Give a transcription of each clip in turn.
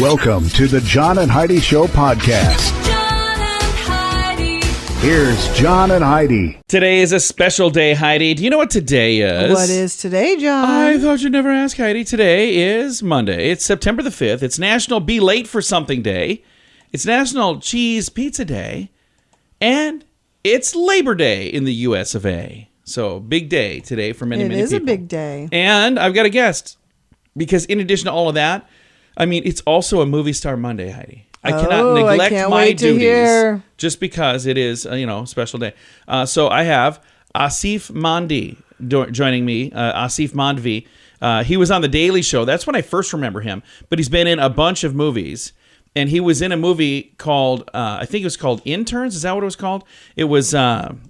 Welcome to the John and Heidi Show podcast. John and Heidi. Here's John and Heidi. Today is a special day, Heidi. Do you know what today is? What is today, John? I thought you'd never ask, Heidi. Today is Monday. It's September the 5th. It's National Be Late for Something Day. It's National Cheese Pizza Day. And it's Labor Day in the US of A. So, big day today for many people. It is a big day. And I've got a guest. Because in addition to all of that, I mean, it's also a Movie Star Monday, Heidi. I cannot neglect my duties just because it is, a special day. So I have Aasif Mandvi joining me. Aasif Mandvi. He was on The Daily Show. That's when I first remember him. But he's been in a bunch of movies. And he was in a movie called, I think it was called Interns. Is that what it was called? It was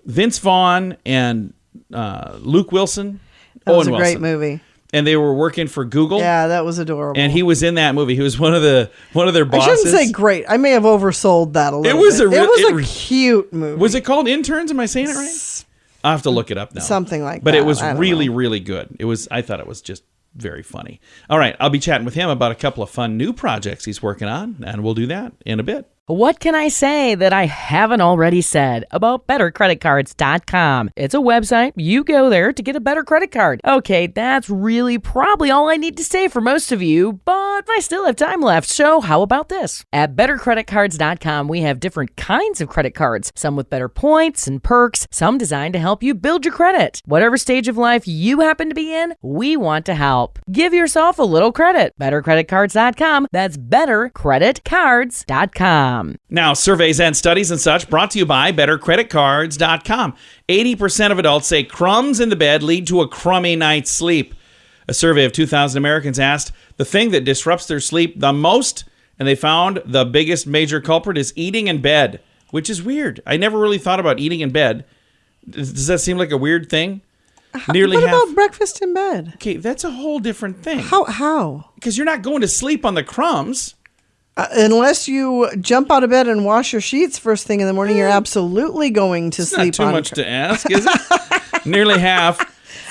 Vince Vaughn and Luke Wilson. That was a great movie. And they were working for Google. Yeah, that was adorable. And he was in that movie. He was one of their bosses. I shouldn't say great. I may have oversold that a little bit. It was a cute movie. Was it called Interns? Am I saying it right? I'll have to look it up now. Something like that. But it was really, really good. I thought it was just very funny. All right, I'll be chatting with him about a couple of fun new projects he's working on, and we'll do that in a bit. What can I say that I haven't already said about BetterCreditCards.com? It's a website. You go there to get a better credit card. Okay, that's really probably all I need to say for most of you, but I still have time left, so how about this? At BetterCreditCards.com, we have different kinds of credit cards, some with better points and perks, some designed to help you build your credit. Whatever stage of life you happen to be in, we want to help. Give yourself a little credit. BetterCreditCards.com. That's BetterCreditCards.com. Now, surveys and studies and such brought to you by BetterCreditCards.com. 80% of adults say crumbs in the bed lead to a crummy night's sleep. A survey of 2,000 Americans asked the thing that disrupts their sleep the most, and they found the biggest major culprit is eating in bed, which is weird. I never really thought about eating in bed. Does that seem like a weird thing? What about breakfast in bed? Okay, that's a whole different thing. How? Because you're not going to sleep on the crumbs. Unless you jump out of bed and wash your sheets first thing in the morning, you're absolutely going to sleep on. Not too much to ask, is it? Nearly half,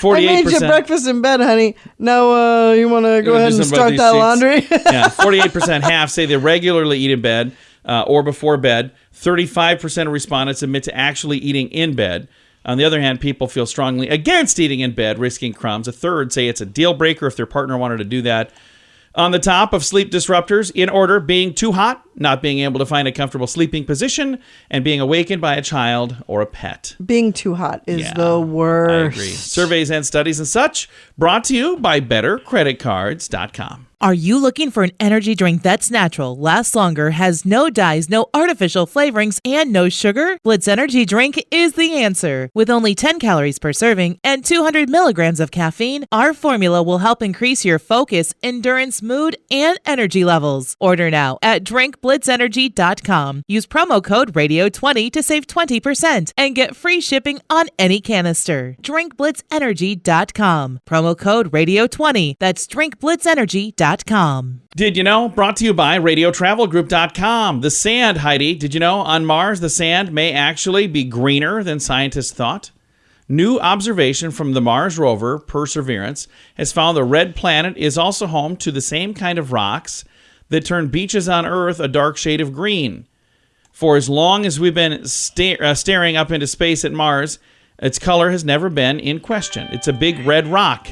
48%. I made you breakfast in bed, honey. Now you want to go ahead and start that laundry? Yeah, 48%, half say they regularly eat in bed or before bed. 35% of respondents admit to actually eating in bed. On the other hand, people feel strongly against eating in bed, risking crumbs. A third say it's a deal breaker if their partner wanted to do that. On the top of sleep disruptors, in order, being too hot, not being able to find a comfortable sleeping position, and being awakened by a child or a pet. Being too hot is the worst. I agree. Surveys and studies and such brought to you by BetterCreditCards.com. Are you looking for an energy drink that's natural, lasts longer, has no dyes, no artificial flavorings, and no sugar? Blitz Energy Drink is the answer. With only 10 calories per serving and 200 milligrams of caffeine, our formula will help increase your focus, endurance, mood, and energy levels. Order now at drinkblitzenergy.com. Use promo code RADIO20 to save 20% and get free shipping on any canister. drinkblitzenergy.com. Promo code RADIO20. That's drinkblitzenergy.com. Did you know? Brought to you by RadioTravelGroup.com. The sand, Heidi. Did you know on Mars the sand may actually be greener than scientists thought? New observation from the Mars rover Perseverance has found the red planet is also home to the same kind of rocks that turn beaches on Earth a dark shade of green. For as long as we've been staring up into space at Mars, its color has never been in question. It's a big red rock.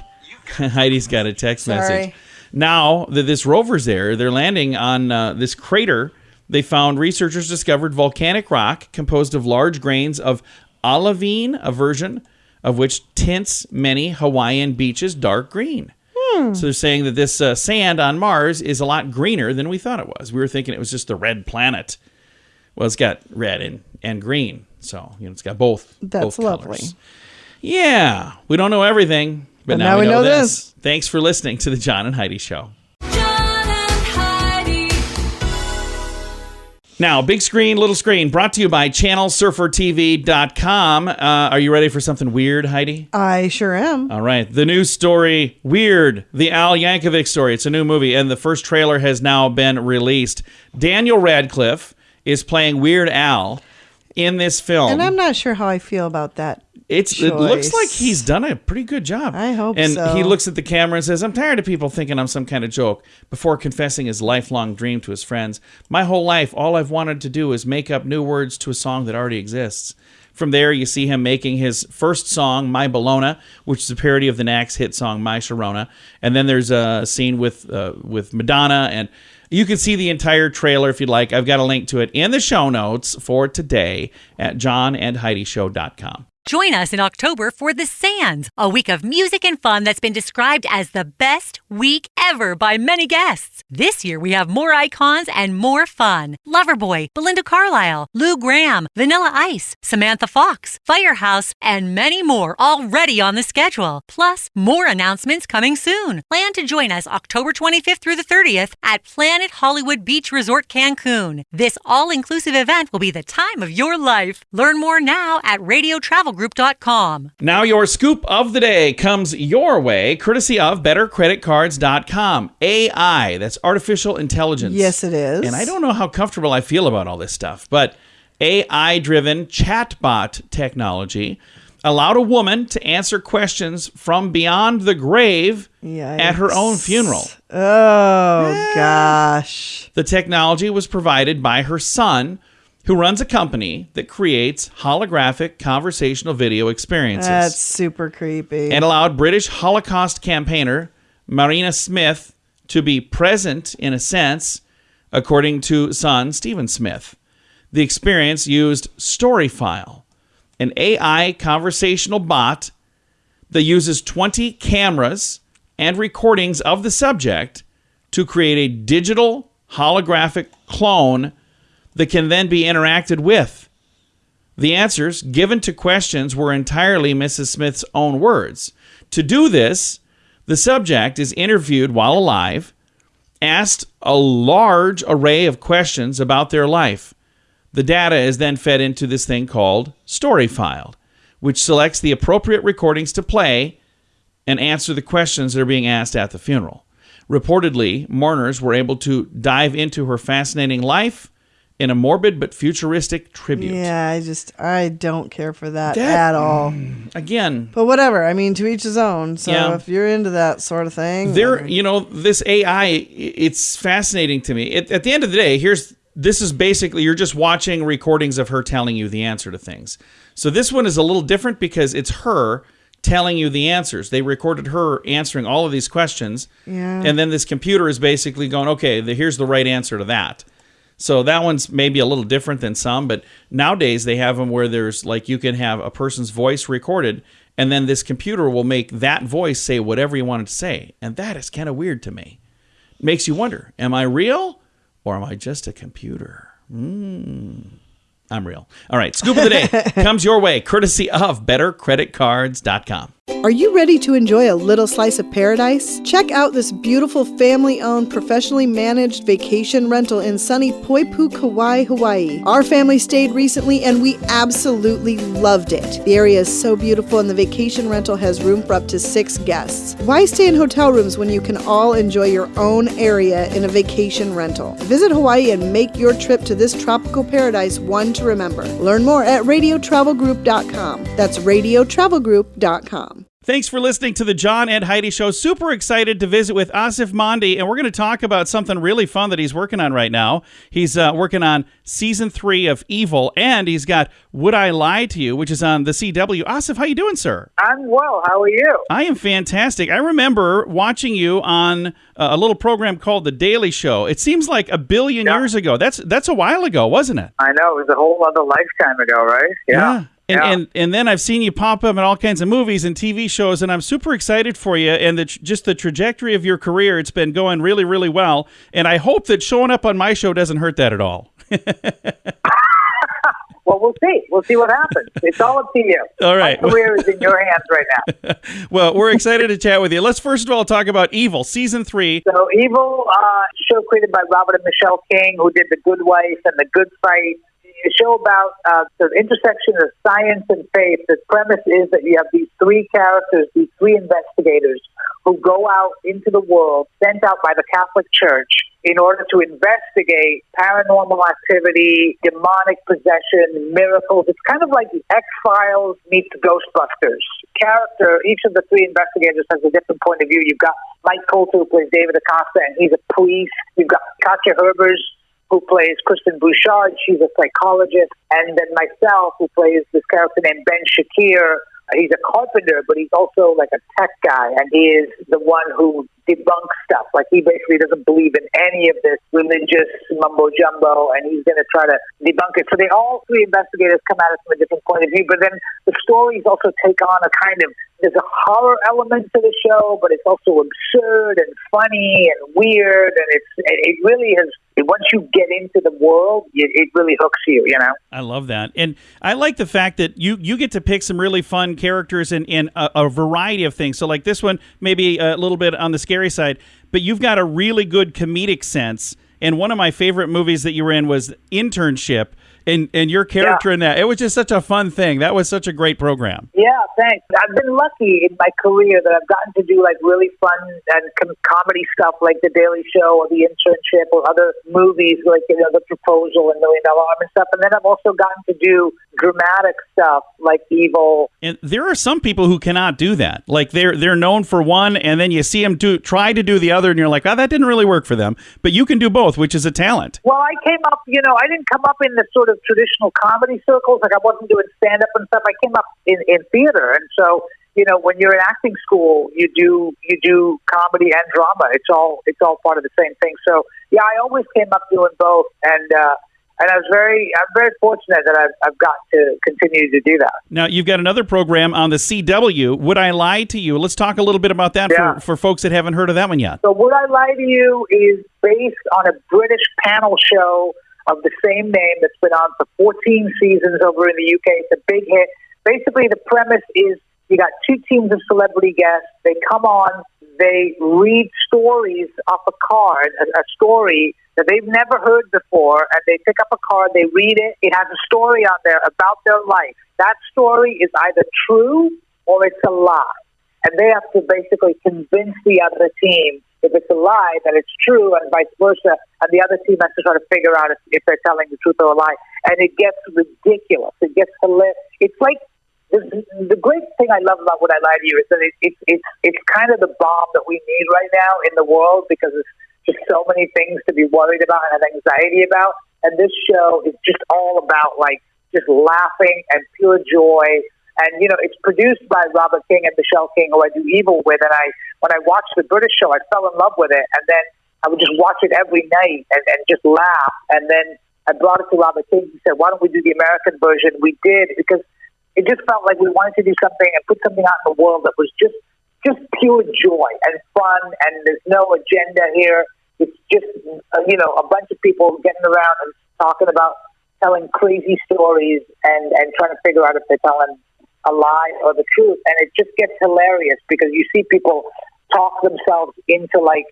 Heidi's got a text message. Now that this rover's there, they're landing on this crater. They found researchers discovered volcanic rock composed of large grains of olivine, a version of which tints many Hawaiian beaches dark green. So they're saying that this sand on Mars is a lot greener than we thought it was. We were thinking it was just the red planet. Well, it's got red and green. So, it's got both. That's both lovely. Colors. Yeah. We don't know everything. But now we know this. Thanks for listening to the John and Heidi Show. John and Heidi. Now, big screen, little screen, brought to you by ChannelSurferTV.com. Are you ready for something weird, Heidi? I sure am. All right. The news story, Weird, the Al Yankovic story. It's a new movie, and the first trailer has now been released. Daniel Radcliffe is playing Weird Al in this film. And I'm not sure how I feel about that It looks like he's done a pretty good job. I hope and so. he looks at the camera and says, I'm tired of people thinking I'm some kind of joke, before confessing his lifelong dream to his friends. My whole life, all I've wanted to do is make up new words to a song that already exists. From there, you see him making his first song, My Bologna, which is a parody of the Knack's hit song, My Sharona. And then there's a scene with Madonna, and you can see the entire trailer if you'd like. I've got a link to it in the show notes for today at johnandheidishow.com. Join us in October for The Sands, a week of music and fun that's been described as the best week ever by many guests. This year we have more icons and more fun. Loverboy, Belinda Carlisle, Lou Gramm, Vanilla Ice, Samantha Fox, Firehouse, and many more already on the schedule. Plus, more announcements coming soon. Plan to join us October 25th through the 30th at Planet Hollywood Beach Resort Cancun. This all-inclusive event will be the time of your life. Learn more now at radiotravelgroup.com. Now your scoop of the day comes your way, courtesy of bettercreditcards.com. AI, that's artificial intelligence. Yes, it is. And I don't know how comfortable I feel about all this stuff, but AI-driven chatbot technology allowed a woman to answer questions from beyond the grave at her own funeral. Oh, gosh. The technology was provided by her son, who runs a company that creates holographic conversational video experiences. That's super creepy. And allowed British Holocaust campaigner Marina Smith to be present in a sense, according to son Stephen Smith. The experience used Storyfile, an AI conversational bot that uses 20 cameras and recordings of the subject to create a digital holographic clone that can then be interacted with. The answers given to questions were entirely Mrs. Smith's own words. To do this, the subject is interviewed while alive, asked a large array of questions about their life. The data is then fed into this thing called Storyfile, which selects the appropriate recordings to play and answer the questions that are being asked at the funeral. Reportedly, mourners were able to dive into her fascinating life in a morbid but futuristic tribute. Yeah, I don't care for that at all. Again. But whatever. I mean, to each his own. So if you're into that sort of thing. This AI, it's fascinating to me. At the end of the day, this is basically, you're just watching recordings of her telling you the answer to things. So this one is a little different because it's her telling you the answers. They recorded her answering all of these questions. Yeah. And then this computer is basically going, okay, here's the right answer to that. So that one's maybe a little different than some, but nowadays they have them where there's like you can have a person's voice recorded, and then this computer will make that voice say whatever you want it to say. And that is kind of weird to me. It makes you wonder, am I real or am I just a computer? I'm real. All right, scoop of the day comes your way, courtesy of bettercreditcards.com. Are you ready to enjoy a little slice of paradise? Check out this beautiful family-owned, professionally managed vacation rental in sunny Poipu, Kauai, Hawaii. Our family stayed recently and we absolutely loved it. The area is so beautiful and the vacation rental has room for up to 6 guests. Why stay in hotel rooms when you can all enjoy your own area in a vacation rental? Visit Hawaii and make your trip to this tropical paradise one to remember. Learn more at radiotravelgroup.com. That's radiotravelgroup.com. Thanks for listening to the John and Heidi Show. Super excited to visit with Aasif Mandvi, and we're going to talk about something really fun that he's working on right now. He's working on Season 3 of Evil, and he's got Would I Lie to You, which is on the CW. Aasif, how you doing, sir? I'm well. How are you? I am fantastic. I remember watching you on a little program called The Daily Show. It seems like a billion years ago. That's a while ago, wasn't it? I know. It was a whole other lifetime ago, right? Yeah. And then I've seen you pop up in all kinds of movies and TV shows, and I'm super excited for you and just the trajectory of your career. It's been going really, really well, and I hope that showing up on my show doesn't hurt that at all. Well, we'll see. We'll see what happens. It's all up to you. All right. My career is in your hands right now. Well, we're excited to chat with you. Let's first of all talk about Evil, Season 3. So Evil, show created by Robert and Michelle King, who did The Good Wife and The Good Fight. a show about the intersection of science and faith. The premise is that you have these three characters, these three investigators who go out into the world, sent out by the Catholic Church in order to investigate paranormal activity, demonic possession, miracles. It's kind of like the X-Files meets Ghostbusters. Each of the three investigators has a different point of view. You've got Mike Coulter, who plays David Acosta, and he's a priest. You've got Katja Herbers, who plays Kristen Bouchard. She's a psychologist. And then myself, who plays this character named Ben Shakir. He's a carpenter, but he's also like a tech guy, and he is the one who debunks stuff. Like, he basically doesn't believe in any of this religious mumbo-jumbo, and he's going to try to debunk it. So all three investigators come at it from a different point of view, but then the stories also take on a kind of, there's a horror element to the show, but it's also absurd and funny and weird, and it really is, once you get into the world, it really hooks you, you know? I love that. And I like the fact that you get to pick some really fun characters in a variety of things. So like this one, maybe a little bit on the scary side, but you've got a really good comedic sense. And one of my favorite movies that you were in was Internship. And your character in that, it was just such a fun thing. That was such a great program. Yeah, thanks. I've been lucky in my career that I've gotten to do like really fun and comedy stuff like The Daily Show or The Internship or other movies like, you know, The Proposal and $1 Million Arm and stuff. And then I've also gotten to do dramatic stuff like Evil. And there are some people who cannot do that. Like they're known for one, and then you see them try to do the other, and you're like, oh, that didn't really work for them. But you can do both, which is a talent. Well, I came up, you know, I didn't come up in the sort of traditional comedy circles. Like, I wasn't doing stand-up and stuff. I came up in theater, and so, you know, when you're in acting school, you do comedy and drama. It's all part of the same thing. So yeah, I always came up doing both, and I'm very fortunate that I've got to continue to do that. Now, you've got another program on the CW, Would I Lie to You? Let's talk a little bit about that for folks that haven't heard of that one yet. So Would I Lie to You is based on a British panel show of the same name that's been on for 14 seasons over in the UK. It's a big hit. Basically, the premise is you got two teams of celebrity guests. They come on, they read stories off a card, a story that they've never heard before, and they pick up a card, they read it. It has a story on there about their life. That story is either true or it's a lie. And they have to basically convince the other team if it's a lie that it's true, and vice versa. And the other team has to try to figure out if they're telling the truth or a lie. And it gets ridiculous. It gets hilarious. It's like the great thing I love about Would I Lie to You is that it's kind of the bomb that we need right now in the world, because it's just so many things to be worried about and have anxiety about. And this show is just all about like just laughing and pure joy. And, you know, it's produced by Robert King and Michelle King, who I do Evil with. And when I watched the British show, I fell in love with it. And then I would just watch it every night and just laugh. And then I brought it to Robert King. He said, why don't we do the American version? We did, because it just felt like we wanted to do something and put something out in the world that was just pure joy and fun. And there's no agenda here. It's just, you know, a bunch of people getting around and talking about telling crazy stories and trying to figure out if they're telling a lie or the truth. And it just gets hilarious because you see people talk themselves into a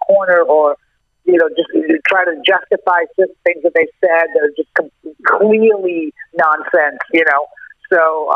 corner, or, you know, just try to justify certain things that they said that are just clearly nonsense, you know. So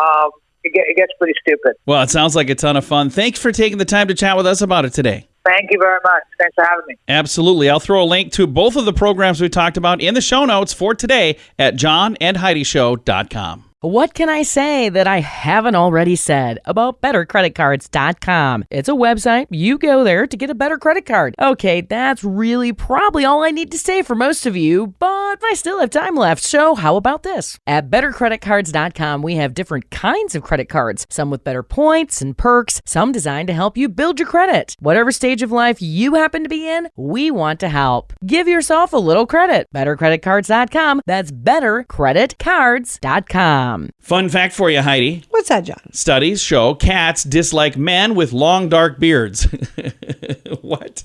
it gets pretty stupid. Well, it sounds like a ton of fun. Thanks for taking the time to chat with us about it today. Thank you very much. Thanks for having me. Absolutely. I'll throw a link to both of the programs we talked about in the show notes for today at johnandheidishow.com. What can I say that I haven't already said about bettercreditcards.com? It's a website. You go there to get a better credit card. Okay, that's really probably all I need to say for most of you, but I still have time left, so how about this? At bettercreditcards.com, we have different kinds of credit cards, some with better points and perks, some designed to help you build your credit. Whatever stage of life you happen to be in, we want to help. Give yourself a little credit. Bettercreditcards.com. That's bettercreditcards.com. Fun fact for you, Heidi. What's that, John? Studies show cats dislike men with long, dark beards. What?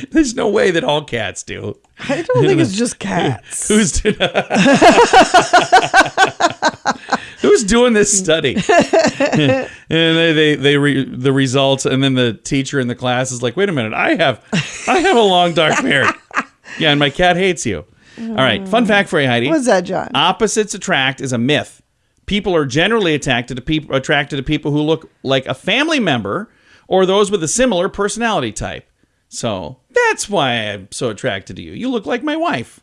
There's no way that all cats do. I don't think it's just cats. Who's doing this study? And the results, and then the teacher in the class is like, "Wait a minute, I have a long, dark beard." Yeah, and my cat hates you. All right. Fun fact for you, Heidi. What's that, John? Opposites attract is a myth. People are generally attracted to people who look like a family member or those with a similar personality type. So that's why I'm so attracted to you. You look like my wife.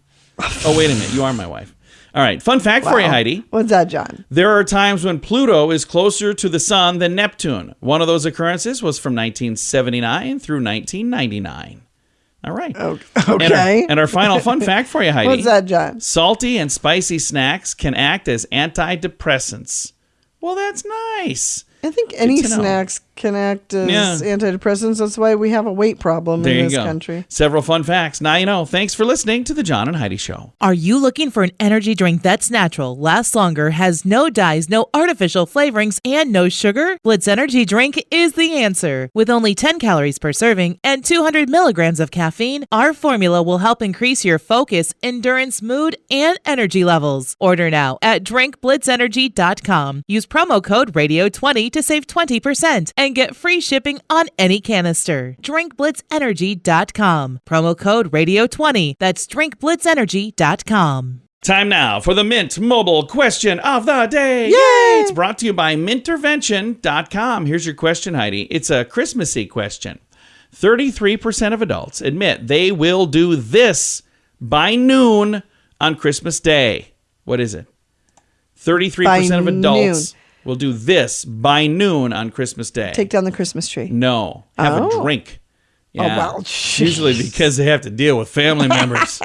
Oh, wait a minute. You are my wife. All right. Fun fact for you, Heidi. What's that, John? There are times when Pluto is closer to the sun than Neptune. One of those occurrences was from 1979 through 1999. All right. Okay. And our final fun fact for you, Heidi. What's that, John? Salty and spicy snacks can act as antidepressants. Well, that's nice. I think any to know. snacks can act as antidepressants. That's why we have a weight problem There in you this go. country. Several fun facts. Now you know. Thanks for listening to the John and Heidi Show. Are you looking for an energy drink that's natural, lasts longer, has no dyes, no artificial flavorings, and no sugar? Blitz Energy Drink is the answer. With only 10 calories per serving and 200 milligrams of caffeine, our formula will help increase your focus, endurance, mood, and energy levels. Order now at drinkblitzenergy.com. Use promo code RADIO20 to save 20% and get free shipping on any canister. drinkblitzenergy.com. Promo code RADIO20. That's drinkblitzenergy.com. Time now for the Mint Mobile question of the day. Yay! It's brought to you by mintervention.com. Here's your question, Heidi. It's a Christmassy question. 33% of adults admit they will do this by noon on Christmas Day. What is it? 33% of adults will do this by noon on Christmas Day. Take down the Christmas tree. No. Have a drink. Yeah. well, usually because they have to deal with family members.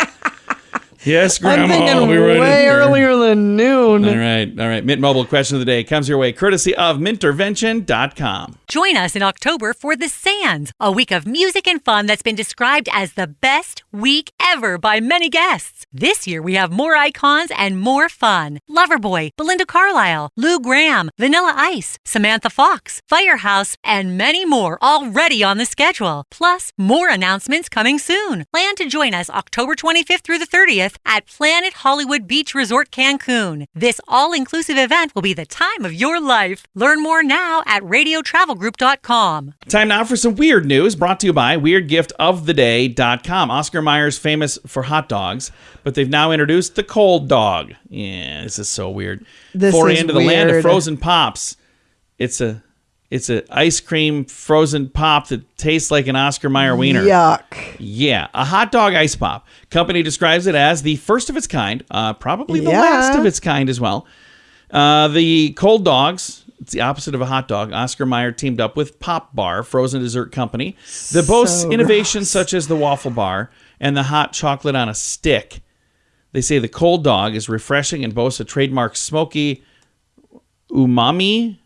Yes, Grandma. I'm thinking we were in way here. earlier than noon. All right. Mint Mobile question of the day comes your way courtesy of mintervention.com. Join us in October for The Sands, a week of music and fun that's been described as the best week ever by many guests. This year we have more icons and more fun. Loverboy, Belinda Carlisle, Lou Gramm, Vanilla Ice, Samantha Fox, Firehouse, and many more already on the schedule. Plus, more announcements coming soon. Plan to join us October 25th through the 30th at Planet Hollywood Beach Resort Cancun. This all-inclusive event will be the time of your life. Learn more now at radiotravelgroup.com. Time now for some weird news brought to you by weirdgiftoftheday.com. Oscar Mayer's famous for hot dogs, but they've now introduced the cold dog. Yeah, this is so weird. This Foray is into the land of weird. frozen pops. It's a ice cream frozen pop that tastes like an Oscar Mayer wiener. Yuck. Yeah, a hot dog ice pop. Company describes it as the first of its kind, probably the Yeah. last of its kind as well. The cold dogs, it's the opposite of a hot dog. Oscar Mayer teamed up with Pop Bar, frozen dessert company, that boasts innovations such as the waffle bar and the hot chocolate on a stick. They say the cold dog is refreshing and boasts a trademark smoky umami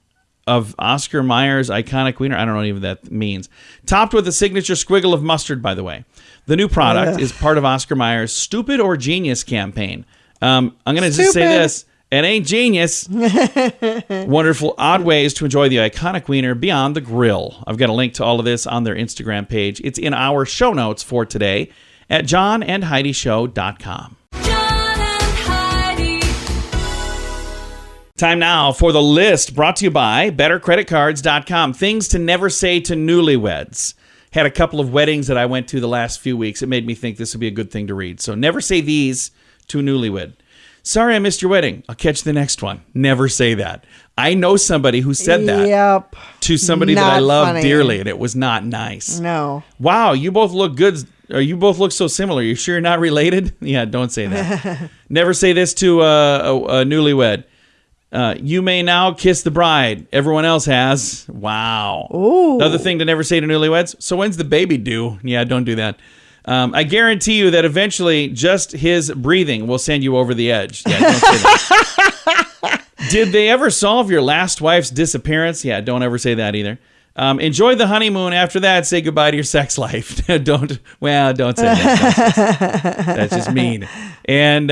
of Oscar Mayer's iconic wiener. I don't know what even that means. Topped with a signature squiggle of mustard, by the way. The new product is part of Oscar Mayer's Stupid or Genius campaign. I'm going to just say this. It ain't genius. Wonderful, odd ways to enjoy the iconic wiener beyond the grill. I've got a link to all of this on their Instagram page. It's in our show notes for today at johnandheidishow.com. John and Heidi. Time now for the list brought to you by bettercreditcards.com. Things to never say to newlyweds. Had a couple of weddings that I went to the last few weeks. It made me think this would be a good thing to read. So never say these to a newlywed. Sorry I missed your wedding. I'll catch the next one. Never say that. I know somebody who said that Yep. to somebody that I Not love funny. dearly, and it was not nice. No. Wow, you both look good. Or you both look so similar. You sure you're not related? Yeah, don't say that. Never say this to a newlywed. You may now kiss the bride. Everyone else has. Wow. Ooh. Another thing to never say to newlyweds. So when's the baby due? Yeah, don't do that. I guarantee you that eventually just his breathing will send you over the edge. Yeah, don't say that. Did they ever solve your last wife's disappearance? Yeah, don't ever say that either. Enjoy the honeymoon. After that, say goodbye to your sex life. Don't say that. That's just mean. And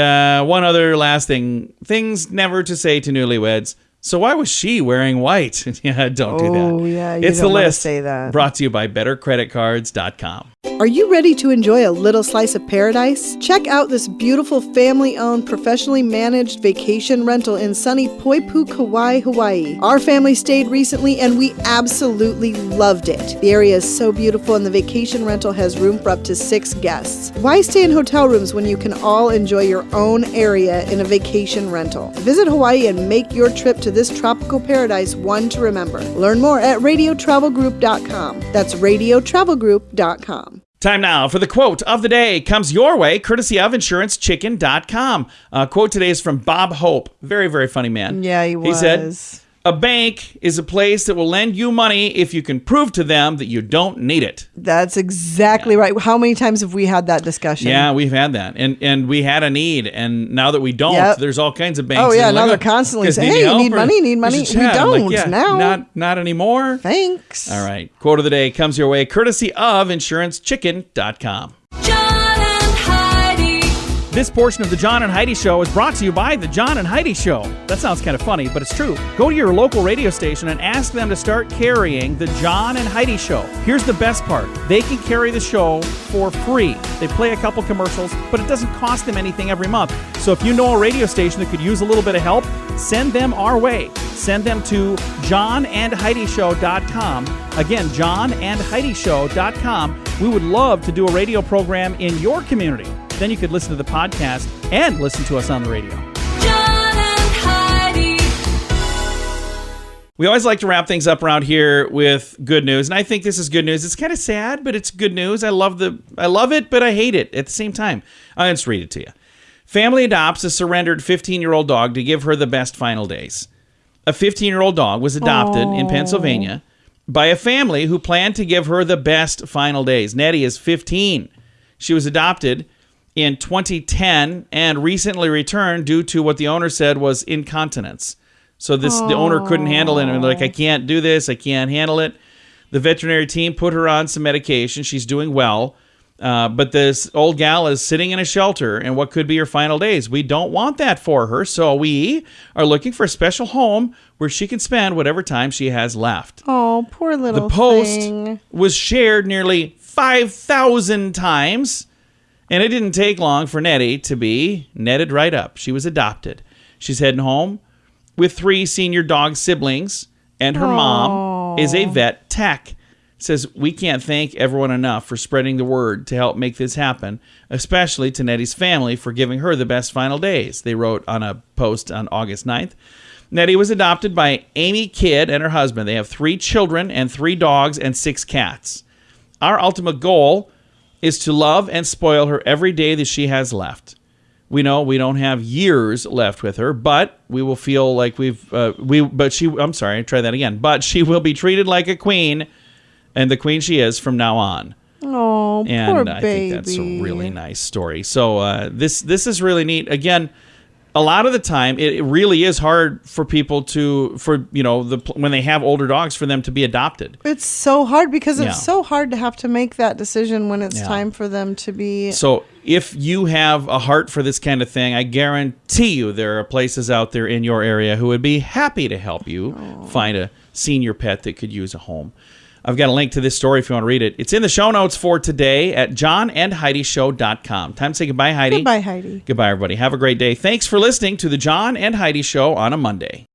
one other last thing. Things never to say to newlyweds. So why was she wearing white? Yeah, don't do that. Oh, yeah, you it's don't the wanna list say that. brought to you by bettercreditcards.com. Are you ready to enjoy a little slice of paradise? Check out this beautiful family-owned, professionally managed vacation rental in sunny Poipu, Kauai, Hawaii. Our family stayed recently and we absolutely loved it. The area is so beautiful and the vacation rental has room for up to 6 guests. Why stay in hotel rooms when you can all enjoy your own area in a vacation rental? Visit Hawaii and make your trip to this tropical paradise one to remember. Learn more at radiotravelgroup.com. That's radiotravelgroup.com. Time now for the quote of the day. Comes your way, courtesy of InsuranceChicken.com. Quote today is from Bob Hope. Very, very funny man. Yeah, he was. He said, "A bank is a place that will lend you money if you can prove to them that you don't need it." That's exactly right. How many times have we had that discussion? Yeah, we've had that. And we had a need. And now that we don't, Yep. there's all kinds of banks. Oh, yeah. that are Now like, they're constantly "Guys, saying, any hey, you help need or- money, need money." should We chat." I'm don't like, now. Not anymore. Thanks. All right. Quote of the day comes your way, courtesy of InsuranceChicken.com. John and Heidi. This portion of the John and Heidi Show is brought to you by the John and Heidi Show. That sounds kind of funny, but it's true. Go to your local radio station and ask them to start carrying the John and Heidi Show. Here's the best part. They can carry the show for free. They play a couple commercials, but it doesn't cost them anything every month. So if you know a radio station that could use a little bit of help, send them our way. Send them to johnandheidishow.com. Again, johnandheidishow.com. We would love to do a radio program in your community. Then you could listen to the podcast and listen to us on the radio. John and Heidi. We always like to wrap things up around here with good news, and I think this is good news. It's kind of sad, but it's good news. I love it, but I hate it at the same time. I'll just read it to you. Family adopts a surrendered 15-year-old dog to give her the best final days. A 15-year-old dog was adopted in Pennsylvania by a family who planned to give her the best final days. Nettie is 15. She was adopted in 2010 and recently returned due to what the owner said was incontinence. So the owner couldn't handle it and like, I can't do this, I can't handle it. The veterinary team put her on some medication. She's doing well. But this old gal is sitting in a shelter in what could be her final days. We don't want that for her, so we are looking for a special home where she can spend whatever time she has left. Oh, poor little The post thing. was shared nearly 5,000 times, and it didn't take long for Nettie to be netted right up. She was adopted. She's heading home with 3 senior dog siblings, and her mom is a vet tech. Says, we can't thank everyone enough for spreading the word to help make this happen, especially to Nettie's family for giving her the best final days, they wrote on a post on August 9th. Nettie was adopted by Amy Kidd and her husband. They have 3 children and 3 dogs and 6 cats. Our ultimate goal is to love and spoil her every day that she has left. We know we don't have years left with her, but we will feel like but she will be treated like a queen, and the queen she is from now on. Oh, and poor I baby. think that's a really nice story. So this is really neat. Again, a lot of the time, it really is hard for people when they have older dogs, for them to be adopted. It's so hard because Yeah. it's so hard to have to make that decision when it's time for them to be. So if you have a heart for this kind of thing, I guarantee you there are places out there in your area who would be happy to help you find a senior pet that could use a home. I've got a link to this story if you want to read it. It's in the show notes for today at johnandheidishow.com. Time to say goodbye, Heidi. Goodbye, Heidi. Goodbye, everybody. Have a great day. Thanks for listening to the John and Heidi Show on a Monday.